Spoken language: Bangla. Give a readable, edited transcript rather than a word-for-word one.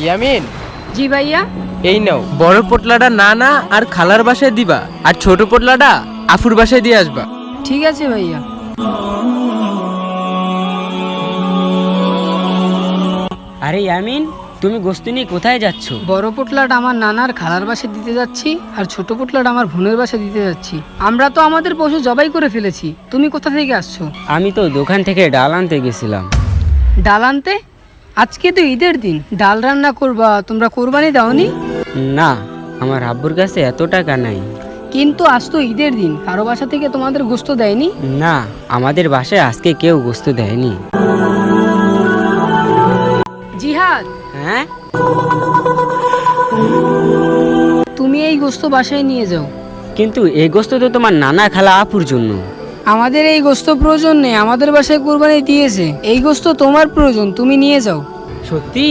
ইয়ামিন, জি ভাইয়া। এই নাও বড় পোটলাটা নানা আর খালার বাসায় দিবা, আর ছোট পোটলাটা আফুর বাসায় দিয়ে আসবা। ঠিক আছে ভাইয়া। আরে ইয়ামিন, তুমি গোস্ত নিয়ে কোথায় যাচ্ছ? বড় পোটলাটা আমার নানার খালার বাসায় দিতে যাচ্ছি, আর ছোট পোটলাটা আমার বোনের বাসায় দিতে যাচ্ছি। আমরা তো আমাদের পশু জবাই করে ফেলেছি। তুমি কোথা থেকে আসছো? আমি তো দোকান থেকে ডাল আনতে গেছিলাম। ডাল আনতে? আজকে তো ঈদের দিন, ডাল রান্না করবা, তোমরা কোরবানি দাওনি? না, আমার আব্বুর কাছে এত টাকা নাই। কিন্তু আজ তো ঈদের দিন, কারো বাসা থেকে তোমাদের গোস্ত দেয়নি? না, আমাদের বাসায় আজকে কেউ গোস্ত দেয়নি। জিহাদ, হ্যাঁ, তুমি এই গোস্ত বাসায় নিয়ে যাও। কিন্তু এই গোস্ত তো তোমার নানা খালা আপুর জন্য। আমাদের এই গোস্ত প্রয়োজন নেই, আমাদের বাসায় কোরবানি দিয়েছে। এই গোস্ত তোমার প্রয়োজন, তুমি নিয়ে যাও। সত্যি?